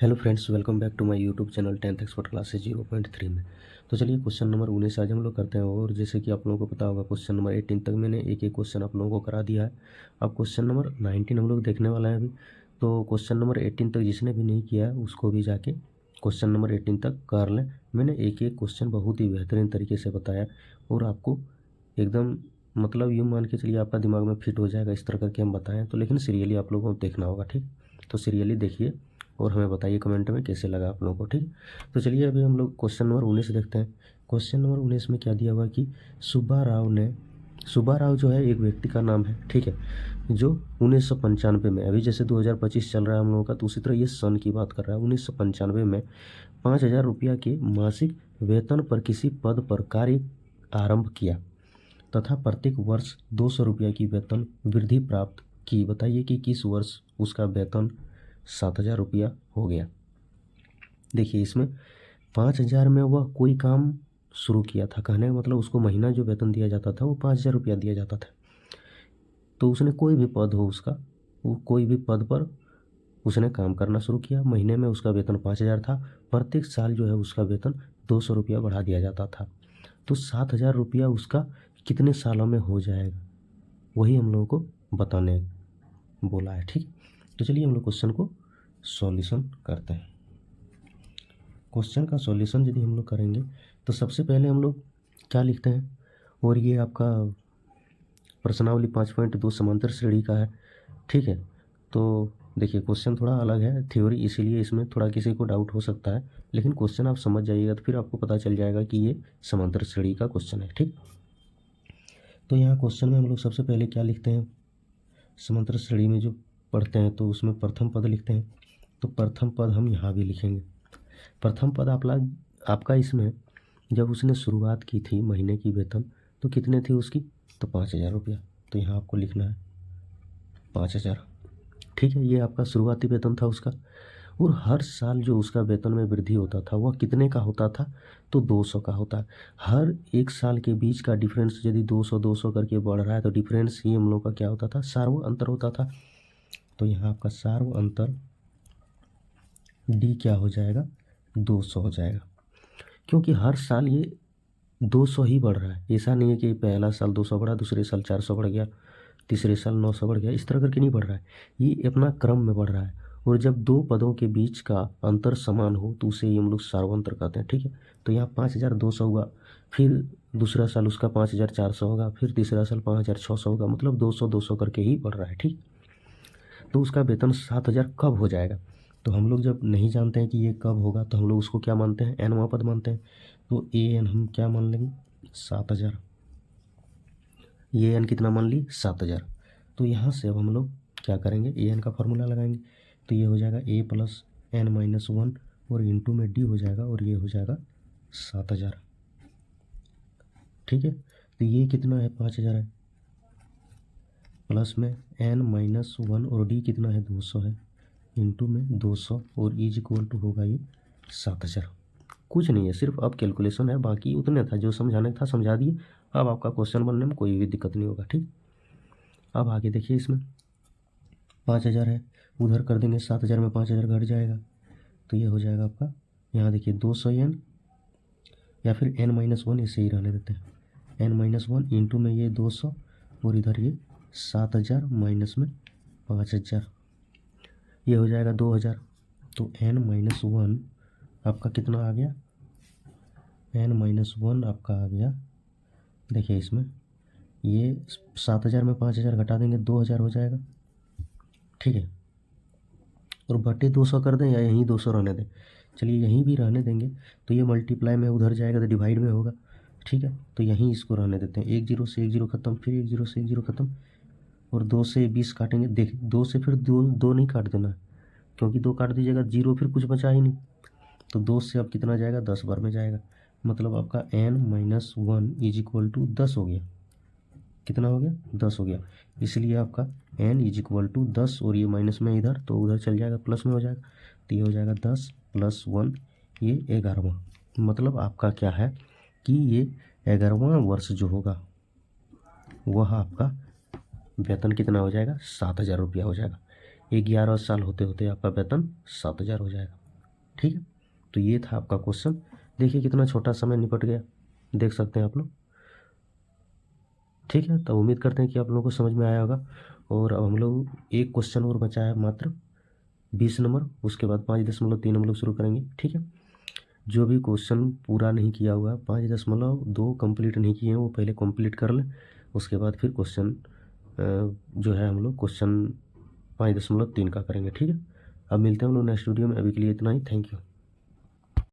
Hello friends, welcome back to my YouTube channel 10th expert classes 0.3 में। तो चलिए question number 19 आज हम लोग करते हैं। और जैसे कि आप लोगों को पता होगा, क्वेश्चन नंबर 18 तक मैंने एक एक क्वेश्चन आप लोगों को करा दिया है। अब क्वेश्चन नंबर 19 हम लोग देखने वाला है अभी। तो क्वेश्चन नंबर 18 तक जिसने भी नहीं किया है उसको भी जाके क्वेश्चन नंबर 18 तक कर लें। मैंने एक एक क्वेश्चन बहुत ही बेहतरीन तरीके से बताया और आपको एकदम मतलब यूँ मान के चलिए आपका दिमाग में फिट हो जाएगा इस तरह करके हम बताएं। तो लेकिन सीरियली आप लोगों को देखना होगा, ठीक। तो सीरियली देखिए और हमें बताइए कमेंट में कैसे लगा आप लोगों को, ठीक। तो चलिए अभी हम लोग क्वेश्चन नंबर 19 देखते हैं। क्वेश्चन नंबर 19 में क्या दिया हुआ कि सुब्बा राव जो है एक व्यक्ति का नाम है, ठीक है, जो 1995 में, अभी जैसे 2025 चल रहा है हम लोगों का, तो उसी तरह ये सन की बात कर रहा है। 1995 में 5,000 रुपया के मासिक वेतन पर किसी पद पर कार्य आरंभ किया तथा प्रत्येक वर्ष 200 रुपया की वेतन वृद्धि प्राप्त की। बताइए कि किस वर्ष उसका वेतन 7,000 रुपया हो गया। देखिए इसमें 5,000 में वह कोई काम शुरू किया था, कहने का मतलब उसको महीना जो वेतन दिया जाता था वो 5,000 रुपया दिया जाता था। तो उसने कोई भी पद हो उसका, वो कोई भी पद पर उसने काम करना शुरू किया। महीने में उसका वेतन 5,000 था। प्रत्येक साल जो है उसका वेतन 200 रुपया बढ़ा दिया जाता था। तो 7,000 रुपया उसका कितने सालों में हो जाएगा, वही हम लोगों को बताने बोला है, ठीक। तो चलिए हम लोग क्वेश्चन को सॉल्यूशन करते हैं। क्वेश्चन का सॉल्यूशन यदि हम लोग करेंगे तो सबसे पहले हम लोग क्या लिखते हैं, और ये आपका प्रश्नावली 5.2 समांतर श्रेणी का है, ठीक है। तो देखिए क्वेश्चन थोड़ा अलग है, थ्योरी, इसीलिए इसमें थोड़ा किसी को डाउट हो सकता है, लेकिन क्वेश्चन आप समझ जाइएगा तो फिर आपको पता चल जाएगा कि ये समांतर श्रेणी का क्वेश्चन है, ठीक। तो यहाँ क्वेश्चन में हम लोग सबसे पहले क्या लिखते हैं, समांतर श्रेणी में जो पढ़ते हैं तो उसमें प्रथम पद लिखते हैं। तो प्रथम पद हम यहाँ भी लिखेंगे। प्रथम पद आपका इसमें जब उसने शुरुआत की थी महीने की वेतन तो कितने थी उसकी, तो 5,000 रुपया। तो यहाँ आपको लिखना है 5,000, ठीक है। ये आपका शुरुआती वेतन था उसका। और हर साल जो उसका वेतन में वृद्धि होता था वह कितने का होता था, तो 200 का होता है। हर एक साल के बीच का डिफरेंस यदि 200 200 करके बढ़ रहा है तो डिफरेंस ही हम लोग का क्या होता था, सार्व अंतर होता था। तो यहाँ आपका सार्व अंतर डी क्या हो जाएगा, 200 हो जाएगा। क्योंकि हर साल ये 200 ही बढ़ रहा है, ऐसा नहीं है कि पहला साल 200 बढ़ा, दूसरे साल 400 बढ़ गया, तीसरे साल 900 बढ़ गया, इस तरह करके नहीं बढ़ रहा है। ये अपना क्रम में बढ़ रहा है। और जब दो पदों के बीच का अंतर समान हो तो उसे हम लोग सार्वंतर कहते हैं, ठीक है। तो यहाँ 5,200 हुआ, फिर दूसरा साल उसका 5,400 होगा, फिर तीसरा साल 5,600 होगा, मतलब 200 200 करके ही बढ़ रहा है, ठीक। तो उसका वेतन 7,000 कब हो जाएगा, तो हम लोग जब नहीं जानते हैं कि ये कब होगा तो हम लोग उसको क्या मानते हैं, nवां पद मानते हैं। तो ए एन हम क्या मान लेंगे, 7,000। ये एन कितना मान ली, 7,000। तो यहाँ से अब हम लोग क्या करेंगे, ए एन का फॉर्मूला लगाएंगे। तो ये हो जाएगा ए प्लस एन माइनस 1 और इंटू में डी हो जाएगा और ये हो जाएगा 7,000, ठीक है। तो ये कितना है, 5,000 है, प्लस में एन माइनस 1 और डी कितना है, 200 है, इंटू में 200 और इज इक्वल टू होगा ये 7,000। कुछ नहीं है, सिर्फ अब कैलकुलेशन है, बाकी उतने था जो समझाने था समझा दिए। अब आपका क्वेश्चन बनने में कोई भी दिक्कत नहीं होगा, ठीक। अब आगे देखिए, इसमें 5,000 है, उधर कर देंगे 7,000 में 5,000 घट जाएगा। तो ये हो जाएगा आपका, यहाँ देखिए 200 एन या फिर एन माइनस 1, इसे ही रहने देते हैं, एन माइनस 1 इंटू में ये 200 और इधर ये 7,000 माइनस में 5,000, ये हो जाएगा 2,000। तो एन माइनस 1 आपका कितना आ गया, एन माइनस 1 आपका आ गया, देखिए इसमें ये 7,000 में 5,000 घटा देंगे 2,000 हो जाएगा, ठीक है। और बटे 200 कर दें या यहीं 200 रहने दें, चलिए यहीं भी रहने देंगे। तो ये मल्टीप्लाई में उधर जाएगा तो डिवाइड में होगा, ठीक है। तो यहीं इसको रहने देते हैं, 1 0 से 1 0 खत्म, फिर 1 0 से 1 0 खत्म, और 2 से 20 काटेंगे। देख 2 से फिर दो दो नहीं काट देना, क्योंकि 2 काट दीजिएगा 0 फिर कुछ बचा ही नहीं। तो 2 से अब कितना जाएगा, 10 बार में जाएगा, मतलब आपका N minus 1 is equal to 10 हो गया। कितना हो गया, 10 हो गया। इसलिए आपका एन इज इक्वल टू 10 और ये माइनस में इधर तो उधर चल जाएगा, प्लस में हो जाएगा। तो ये हो जाएगा 10 प्लस 1, ये 11वां। मतलब आपका क्या है कि ये 11वां वर्ष जो होगा वह आपका वेतन कितना हो जाएगा, 7,000 रुपया हो जाएगा। 11 साल होते होते आपका वेतन 7,000 हो जाएगा। ठीक है, तो ये था आपका क्वेश्चन। देखिए कितना छोटा समय निपट गया, देख सकते हैं आप लोग। ठीक है, तो उम्मीद करते हैं कि आप लोगों को समझ में आया होगा। और अब हम लोग एक क्वेश्चन और बचा है मात्र 20 नंबर, उसके बाद 5.3 हम लोग शुरू करेंगे। ठीक है, जो भी क्वेश्चन पूरा नहीं किया हुआ है, 5.2 कंप्लीट नहीं किए हैं, वो पहले कंप्लीट कर लें, उसके बाद फिर क्वेश्चन जो है हम लोग क्वेश्चन 5.3 का करेंगे। ठीक है, अब मिलते हैं हम लोग नेक्स्ट वीडियो में, अभी के लिए इतना ही, थैंक यू।